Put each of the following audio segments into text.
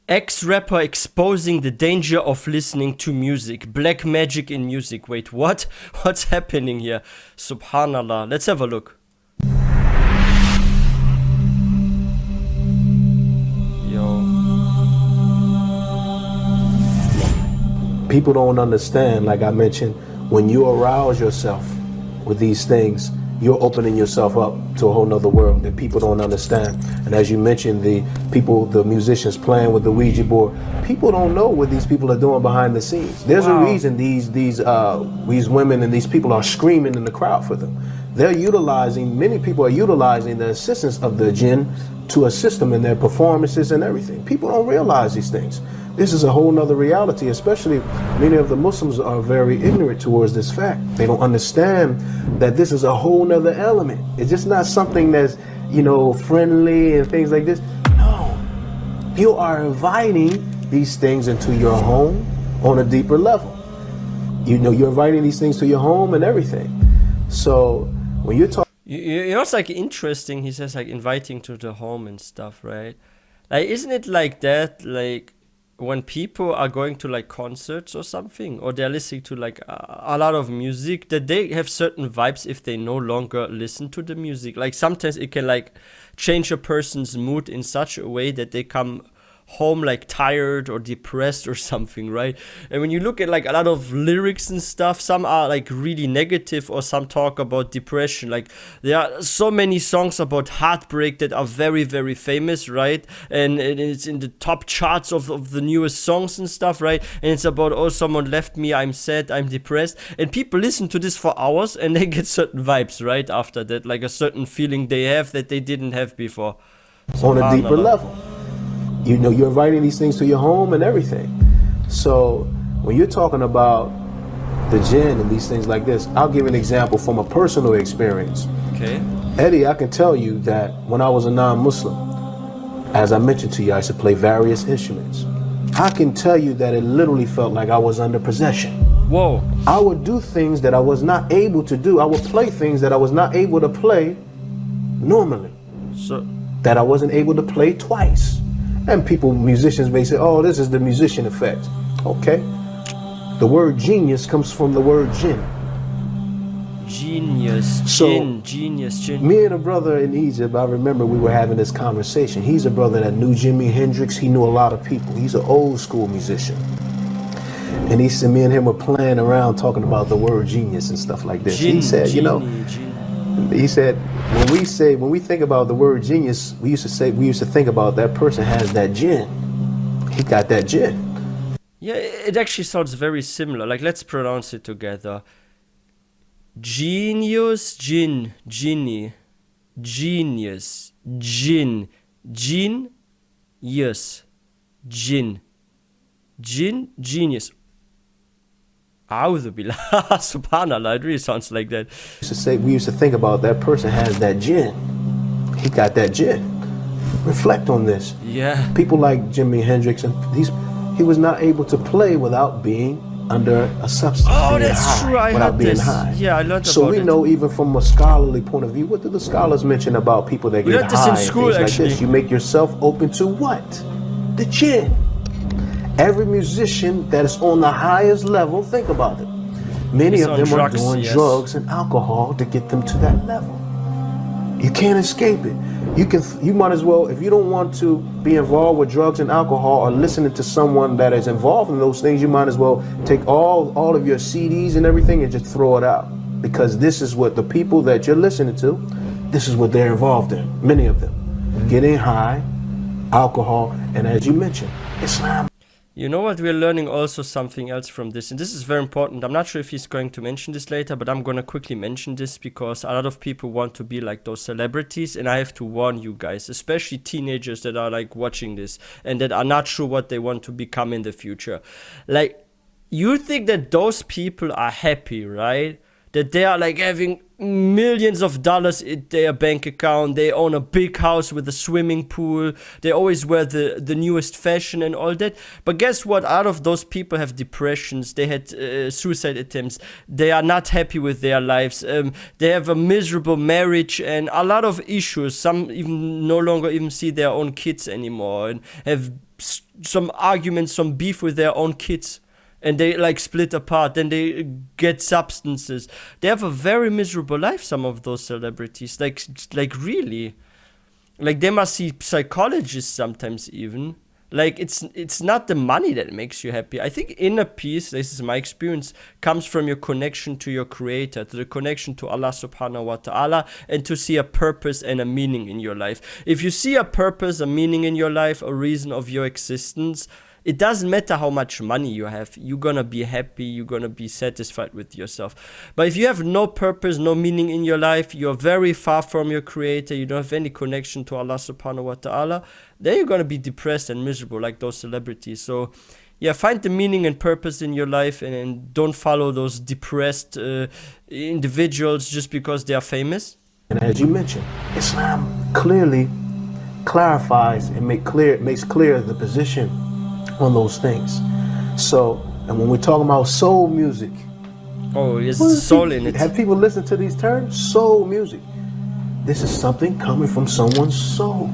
Ex-rapper exposing the danger of listening to music. Black magic in music. Wait, what? What's happening here? Subhanallah. Let's have a look. Yo. People don't understand, like I mentioned, when you arouse yourself with these things, you're opening yourself up to a whole nother world that people don't understand. And as you mentioned, the musicians playing with the Ouija board, people don't know what these people are doing behind the scenes. There's a reason these women and these people are screaming in the crowd for them. Many people are utilizing the assistance of the jinn to assist them in their performances and everything. People don't realize these things. This is a whole nother reality, especially many of the Muslims are very ignorant towards this fact. They don't understand that this is a whole nother element. It's just not something that's, friendly and things like this. No, you are inviting these things into your home on a deeper level. You're inviting these things to your home and everything. So when you're talking, it's like interesting. He says like inviting to the home and stuff, right? Like, isn't it like that? Like, when people are going to like concerts or something, or they're listening to like a lot of music, that they have certain vibes if they no longer listen to the music. Like sometimes it can like change a person's mood in such a way that they come home like tired or depressed or something, right? And when you look at like a lot of lyrics and stuff, some are like really negative or some talk about depression. Like there are so many songs about heartbreak that are very, very famous, right? And it's in the top charts of the newest songs and stuff, right? And it's about, oh, someone left me, I'm sad, I'm depressed. And people listen to this for hours and they get certain vibes, right? After that, like a certain feeling they have that they didn't have before. On a deeper level. You're inviting these things to your home and everything. So when you're talking about the jinn and these things like this, I'll give an example from a personal experience. Okay. Eddie, I can tell you that when I was a non-Muslim, as I mentioned to you, I used to play various instruments. I can tell you that it literally felt like I was under possession. Whoa. I would do things that I was not able to do. I would play things that I was not able to play normally. So that I wasn't able to play twice. And musicians may say, oh, this is the musician effect. Okay. The word genius comes from the word jinn. Genius, genius. Me and a brother in Egypt, I remember we were having this conversation. He's a brother that knew Jimi Hendrix. He knew a lot of people. He's an old school musician. And he said, me and him were playing around talking about the word genius and stuff like this. He said, he said, when we think about the word genius, we used to think about that person has that jinn. He got that jinn. Yeah, it actually sounds very similar. Like, let's pronounce it together. Genius, jinn, genie, genius, jinn, genius, jinn, genius. A'udhu billah. Subhanallah, it really sounds like that. We used to think about that person has that jinn. He got that jinn. Reflect on this. Yeah. People like Jimi Hendrix, and he was not able to play without being under a substance. Oh, that's true. I heard this. High. Yeah, I learned about it. So we know, even from a scholarly point of view, what do the scholars mention about people that get high? We learned this in school, things actually. Like this? You make yourself open to what? The jinn. Every musician that is on the highest level, think about it. Many of them are doing drugs and alcohol to get them to that level. You can't escape it. You might as well, if you don't want to be involved with drugs and alcohol or listening to someone that is involved in those things, you might as well take all of your CDs and everything and just throw it out. Because this is what the people that you're listening to, this is what they're involved in, many of them. Getting high, alcohol, and as you mentioned, Islam. You know what, we're learning also something else from this, and this is very important. I'm not sure if he's going to mention this later, but I'm going to quickly mention this because a lot of people want to be like those celebrities, and I have to warn you guys, especially teenagers that are like watching this and that are not sure what they want to become in the future. Like, you think that those people are happy, right? That they are like having millions of dollars in their bank account, they own a big house with a swimming pool, they always wear the newest fashion and all that. But guess what? Out of those people have depressions, they had suicide attempts, they are not happy with their lives, they have a miserable marriage and a lot of issues. Some even no longer even see their own kids anymore and have some arguments, some beef with their own kids, and they like split apart, then they get substances. They have a very miserable life, some of those celebrities, like really, like they must see psychologists sometimes even. Like it's not the money that makes you happy. I think inner peace, this is my experience, comes from your connection to your creator, to the connection to Allah subhanahu wa ta'ala, and to see a purpose and a meaning in your life. If you see a purpose, a meaning in your life, a reason of your existence, it doesn't matter how much money you have. You're gonna be happy, you're gonna be satisfied with yourself. But if you have no purpose, no meaning in your life, you're very far from your creator, you don't have any connection to Allah subhanahu wa ta'ala, then you're gonna be depressed and miserable like those celebrities. So yeah, find the meaning and purpose in your life, and don't follow those depressed individuals just because they are famous. And as you mentioned, Islam clearly clarifies and makes clear the position on those things. So, and when we're talking about soul music, There's soul in it. have people listen to these terms? Soul music. This is something coming from someone's soul.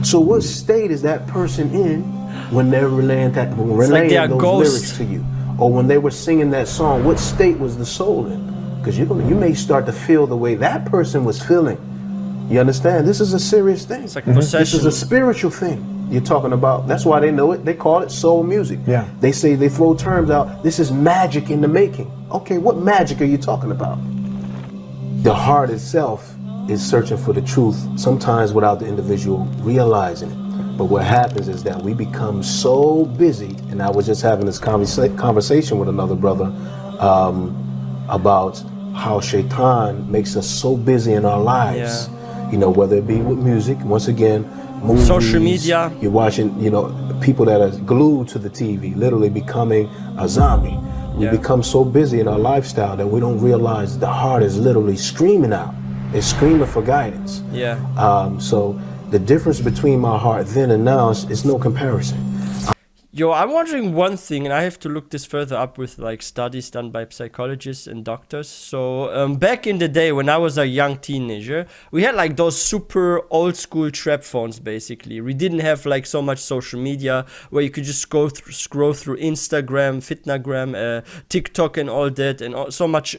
So what state is that person in when they're relaying those lyrics to you? Or when they were singing that song, what state was the soul in? Because you may start to feel the way that person was feeling. You understand? This is a serious thing. It's like possession. This is a spiritual thing you're talking about. That's why they know it. They call it soul music. Yeah. They say, they throw terms out. This is magic in the making. Okay, what magic are you talking about? The heart itself is searching for the truth, sometimes without the individual realizing it. But what happens is that we become so busy, and I was just having this conversation with another brother about how Shaitan makes us so busy in our lives. You know, whether it be with music, once again, movies, social media. You're watching, people that are glued to the TV, literally becoming a zombie. We become so busy in our lifestyle that we don't realize the heart is literally screaming out. It's screaming for guidance. So the difference between my heart then and now is no comparison. Yo, I'm wondering one thing, and I have to look this further up with like studies done by psychologists and doctors. So back in the day when I was a young teenager, we had like those super old school trap phones basically. We didn't have like so much social media where you could just scroll through Instagram, Fitnagram, TikTok and all that, and so much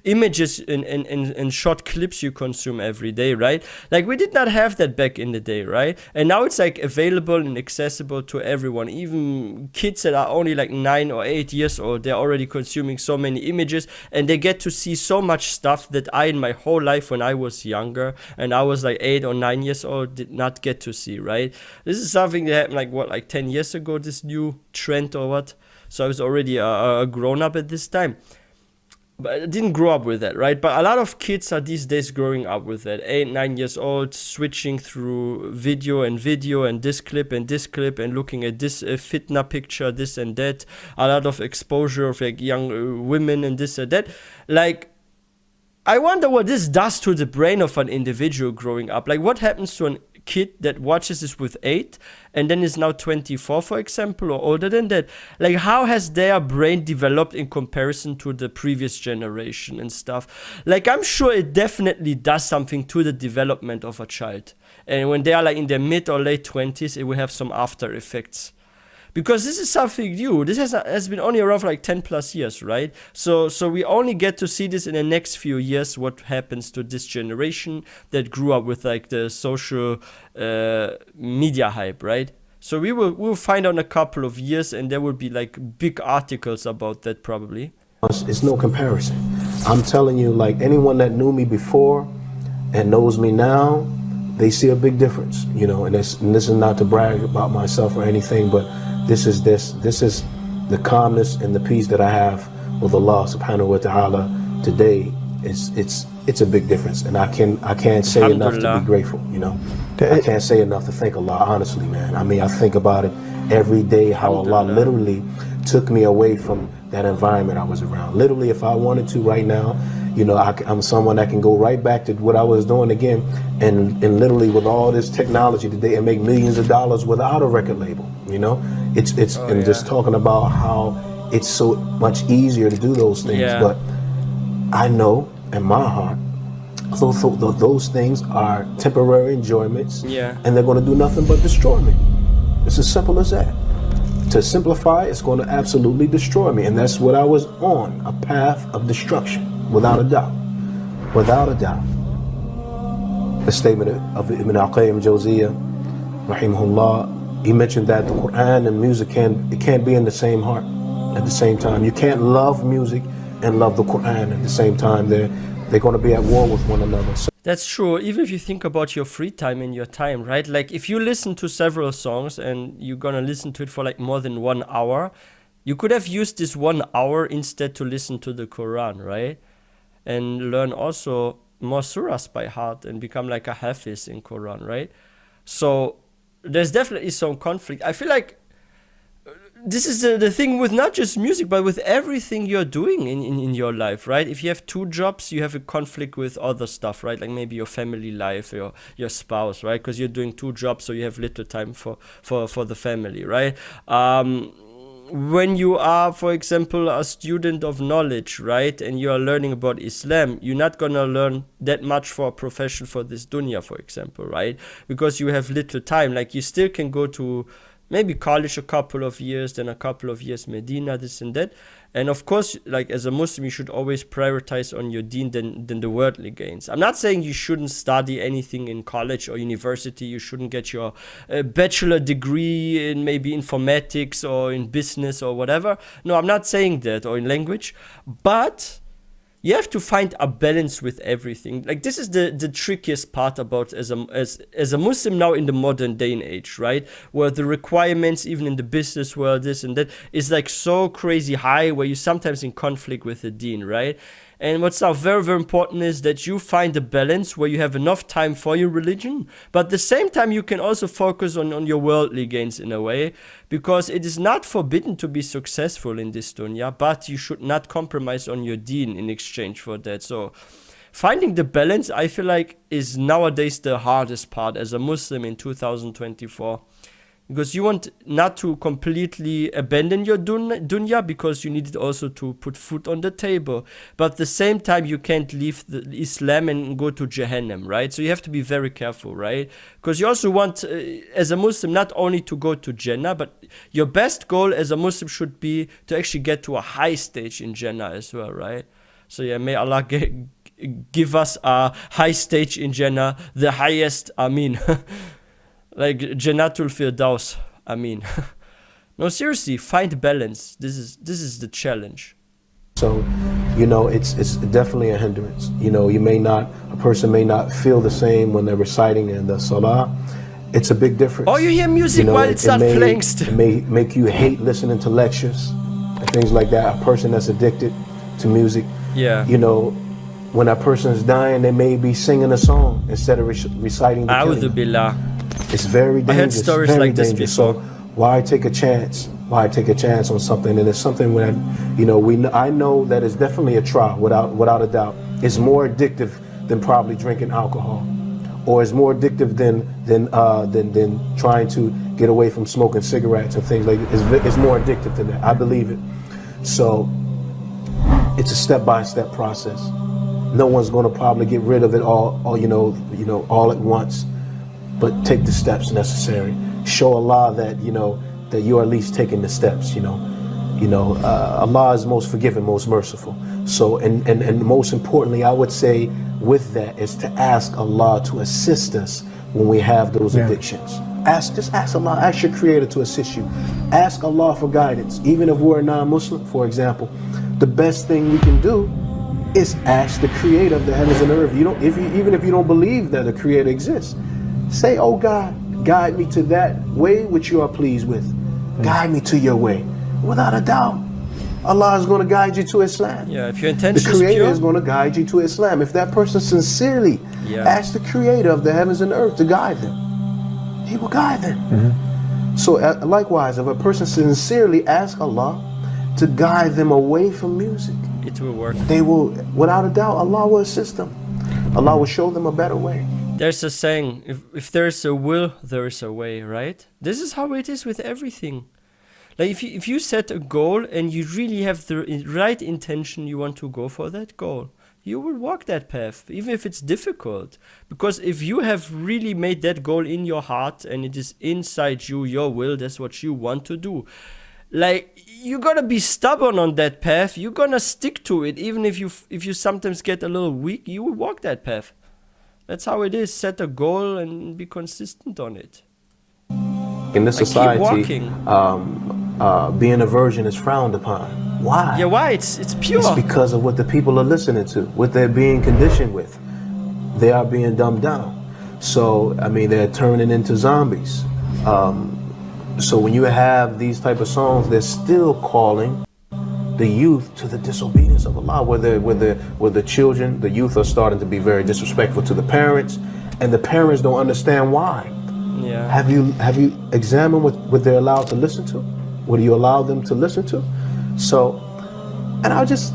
images and short clips you consume every day, right? Like we did not have that back in the day, right? And now it's like available and accessible to everyone, even kids that are only like 9 or 8 years old. They're already consuming so many images, and they get to see so much stuff that I, in my whole life when I was younger and I was like 8 or 9 years old, did not get to see, right? This is something that happened like 10 years ago, this new trend or what. So I was already a grown up at this time. But I didn't grow up with that, right? But a lot of kids are these days growing up with that. 8, 9 years old, switching through video and this clip and looking at this fitna picture, this and that. A lot of exposure of like young women and this and that. Like, I wonder what this does to the brain of an individual growing up. Like, what happens to an kid that watches this with 8 and then is now 24, for example, or older than that? Like, how has their brain developed in comparison to the previous generation and stuff? Like, I'm sure it definitely does something to the development of a child. And when they are like in their mid or late 20s, it will have some after effects. Because this is something new. This has been only around for like 10 plus years, right? So we only get to see this in the next few years, what happens to this generation that grew up with like the social media hype, right? So we'll find out in a couple of years, and there will be like big articles about that probably. It's no comparison. I'm telling you, like anyone that knew me before and knows me now, they see a big difference, and this is not to brag about myself or anything, but this is the calmness and the peace that I have with Allah subhanahu wa ta'ala today. It's a big difference, and I can't say enough to be grateful, I can't say enough to thank Allah, honestly, man. I mean, I think about it every day, how Allah literally took me away from that environment I was around. Literally, if I wanted to right now, I'm someone that can go right back to what I was doing again, and literally with all this technology today, and make millions of dollars without a record label. Just talking about how it's so much easier to do those things. Yeah. But I know in my heart, those things are temporary enjoyments, and they're going to do nothing but destroy me. It's as simple as that. To simplify, it's going to absolutely destroy me. And that's what I was on, a path of destruction, without a doubt. Without a doubt. The statement of Ibn al-Qayyim Jawziyah, rahimahullah, he mentioned that the Quran and music can't be in the same heart at the same time. You can't love music and love the Quran at the same time. They're going to be at war with one another. So that's true. Even if you think about your free time and your time, right? Like if you listen to several songs and you're going to listen to it for like more than 1 hour, you could have used this 1 hour instead to listen to the Quran, right? And learn also more surahs by heart and become like a hafiz in Quran, right? So there's definitely some conflict. I feel like this is the thing with not just music, but with everything you're doing in your life, right? If you have 2 jobs, you have a conflict with other stuff, right? Like maybe your family life, your spouse, right? Because you're doing 2 jobs, so you have little time for the family, right? When you are, for example, a student of knowledge, right, and you are learning about Islam, you're not gonna learn that much for a profession for this dunya, for example, right? Because you have little time. Like you still can go to maybe college a couple of years, then a couple of years Medina, this and that. And of course, like as a Muslim, you should always prioritize on your deen than the worldly gains. I'm not saying you shouldn't study anything in college or university. You shouldn't get your bachelor degree in maybe informatics or in business or whatever. No, I'm not saying that, or in language. But you have to find a balance with everything. Like this is the trickiest part about as a Muslim now in the modern day and age, right? Where the requirements, even in the business world, this and that, is like so crazy high, where you're sometimes in conflict with the deen, right? And what's now very, very important is that you find a balance where you have enough time for your religion, but at the same time you can also focus on your worldly gains in a way, because it is not forbidden to be successful in this dunya, but you should not compromise on your deen in exchange for that. So finding the balance, I feel like, is nowadays the hardest part as a Muslim in 2024. Because you want not to completely abandon your dunya, because you need it also to put food on the table. But at the same time, you can't leave the Islam and go to Jahannam, right? So you have to be very careful, right? Because you also want, as a Muslim, not only to go to Jannah, but your best goal as a Muslim should be to actually get to a high stage in Jannah as well, right? So yeah, may Allah give us a high stage in Jannah, the highest, Ameen. Like Jannatul Firdaus, I mean. No, seriously, find balance. This is the challenge. So, it's definitely a hindrance. A person may not feel the same when they're reciting in the salah. It's a big difference. Oh, you hear music while it's not playing still. It may make you hate listening to lectures and things like that. A person that's addicted to music. Yeah. When a person is dying, they may be singing a song instead of reciting the A'udhu billah. It's very dangerous. I heard stories like this before. So why take a chance? Why take a chance on something? And it's something where, I know that it's definitely a trial, without a doubt. It's more addictive than probably drinking alcohol, or it's more addictive than trying to get away from smoking cigarettes and things like that. It's more addictive than that. I believe it. So it's a step-by-step process. No one's going to probably get rid of it all all at once. But take the steps necessary. Show Allah that that you're at least taking the steps. Allah is most forgiving, most merciful. So and most importantly, I would say with that is to ask Allah to assist us when we have those addictions. Just ask Allah, ask your Creator to assist you. Ask Allah for guidance. Even if we're a non-Muslim, for example, the best thing we can do is ask the Creator of the heavens and earth. Even if you don't believe that the Creator exists. Say, oh God, guide me to that way which you are pleased with. Guide me to your way. Without a doubt, Allah is going to guide you to Islam. Yeah, if your intention the Creator is pure, is going to guide you to Islam. If that person sincerely asks the Creator of the heavens and earth to guide them, He will guide them. Mm-hmm. So likewise, if a person sincerely asks Allah to guide them away from music, it will work. They will, without a doubt, Allah will assist them. Allah will show them a better way. There's a saying, if there's a will, there is a way, right? This is how it is with everything. Like if you set a goal and you really have the right intention, you want to go for that goal, you will walk that path, even if it's difficult. Because if you have really made that goal in your heart and it is inside you, your will, that's what you want to do. Like, you gotta be stubborn on that path. You're gonna stick to it, even if you sometimes get a little weak. You will walk that path. That's how it is. Set a goal and be consistent on it. In this Keep society, walking. being a virgin is frowned upon. Why? Yeah, why? It's pure. It's because of what the people are listening to, what they're being conditioned with. They are being dumbed down. So, I mean, they're turning into zombies. So when you have these type of songs, they're still calling the youth to the disobedience of Allah, where the children, the youth are starting to be very disrespectful to the parents, and the parents don't understand why. Yeah. Have you examined what they're allowed to listen to? What do you allow them to listen to? So, and I'll just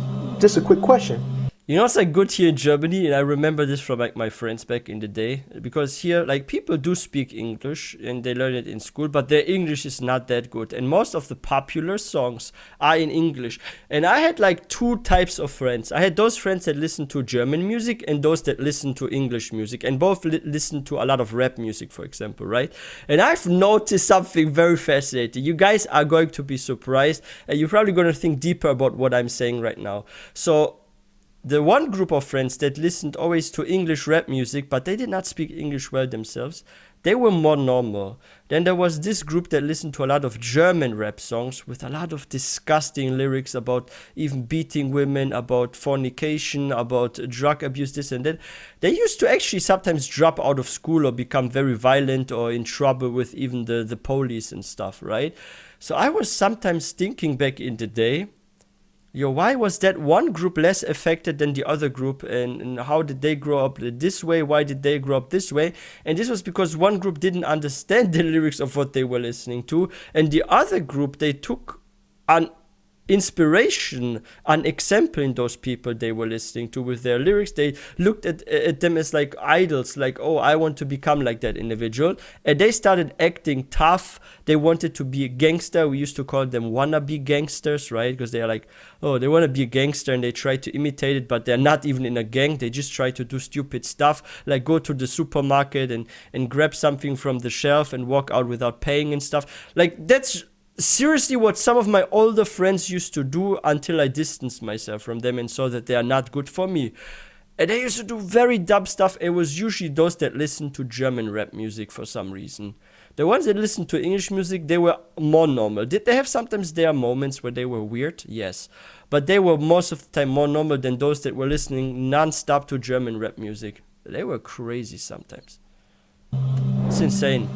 a quick question. You know, it's like good here in Germany, and I remember this from like my friends back in the day, because here like people do speak English and they learn it in school, but their English is not that good, and most of the popular songs are in English. And I had like two types of friends. I had those friends that listen to German music and those that listen to English music, and both listen to a lot of rap music, for example, right? And I've noticed something very fascinating. You guys are going to be surprised, and you're probably going to think deeper about what I'm saying right now. So the one group of friends that listened always to English rap music, but they did not speak English well themselves, they were more normal. Then there was this group that listened to a lot of German rap songs with a lot of disgusting lyrics about even beating women, about fornication, about drug abuse, this and that. They used to actually sometimes drop out of school or become very violent or in trouble with even the police and stuff, right? So I was sometimes thinking back in the day, why was that one group less affected than the other group, and how did they grow up this way? Why did they grow up this way? And this was because one group didn't understand the lyrics of what they were listening to, and the other group, they took an inspiration, an example in those people they were listening to with their lyrics. They looked at them as like idols, like, oh, I want to become like that individual. And they started acting tough. They wanted to be a gangster. We used to call them wannabe gangsters, right? Because they are like, oh, they want to be a gangster and they try to imitate it, but they're not even in a gang. They just try to do stupid stuff, like go to the supermarket and grab something from the shelf and walk out without paying and stuff. Like, that's seriously what some of my older friends used to do until I distanced myself from them and saw that they are not good for me. And they used to do very dumb stuff. It was usually those that listened to German rap music for some reason. The ones that listened to English music, they were more normal. Did they have sometimes their moments where they were weird? Yes. But they were most of the time more normal than those that were listening non-stop to German rap music. They were crazy sometimes. It's insane.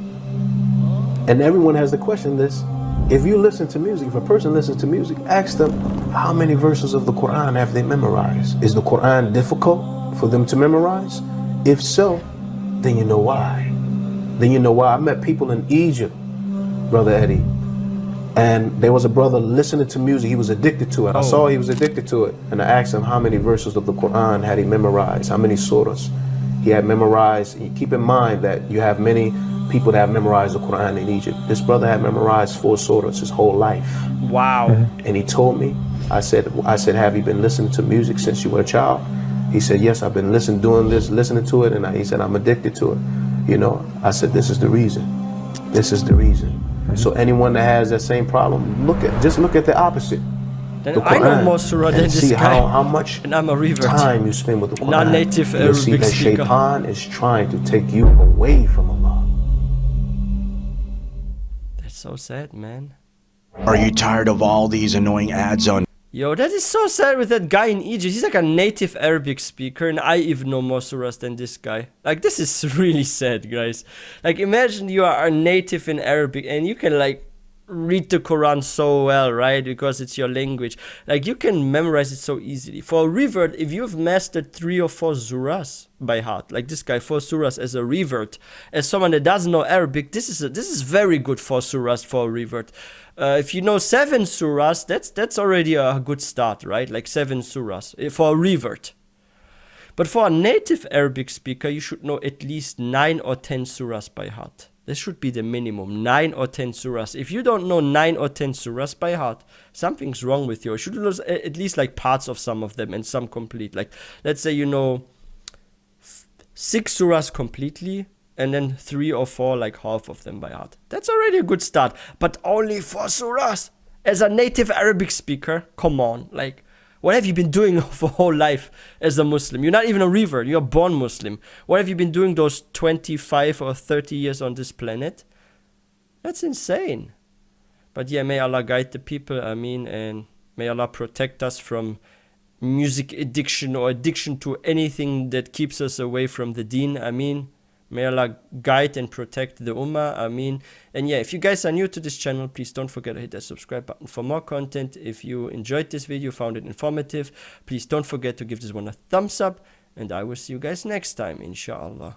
And everyone has to question this. If you listen to music, if a person listens to music, ask them how many verses of the Quran have they memorized? Is the Quran difficult for them to memorize? If so, then you know why. Then you know why. I met people in Egypt, Brother Eddie, and there was a brother listening to music. He was addicted to it. I saw he was addicted to it, and I asked him how many verses of the Quran had he memorized, how many surahs he had memorized. And keep in mind that you have many people that have memorized the Quran in Egypt. This brother had memorized 4 surahs his whole life. Wow. And he told me, I said, have you been listening to music since you were a child? He said, yes, I've been listening to it, and he said, I'm addicted to it. You know, I said, this is the reason. This is the reason. So anyone that has that same problem, just look at the opposite. Then The I know Quran, more surah than and this see guy. how much And I'm a revert. time you spend with the Quran. Non-native You'll see Arabic that speaker. Shaitan is trying to take you away from Allah. That's so sad, man. Are you tired of all these annoying ads on Yo, that is so sad with that guy in Egypt. He's like a native Arabic speaker, and I even know more surahs than this guy. Like, this is really sad, guys. Like, imagine you are a native in Arabic, and you can, like, read the Quran so well, right? Because it's your language. Like, you can memorize it so easily. For a revert, if you've mastered 3 or 4 surahs by heart, like this guy, 4 surahs as a revert, as someone that doesn't know Arabic, this is very good 4 surahs for a revert. If you know 7 surahs, that's already a good start, right? Like 7 surahs for a revert. But for a native Arabic speaker, you should know at least 9 or 10 surahs by heart. This should be the minimum, 9 or 10 surahs. If you don't know 9 or 10 surahs by heart, something's wrong with you. You should know at least like parts of some of them and some complete. Like, let's say you know 6 surahs completely, and then 3 or 4, like half of them by heart. That's already a good start. But only 4 surahs. As a native Arabic speaker, come on, like, what have you been doing for whole life as a Muslim? You're not even a revert. You're born Muslim. What have you been doing those 25 or 30 years on this planet? That's insane. But yeah, may Allah guide the people, Ameen, and may Allah protect us from music addiction or addiction to anything that keeps us away from the deen, Ameen. May Allah guide and protect the Ummah, Ameen. And yeah, if you guys are new to this channel, please don't forget to hit that subscribe button for more content. If you enjoyed this video, found it informative, please don't forget to give this one a thumbs up. And I will see you guys next time, inshallah.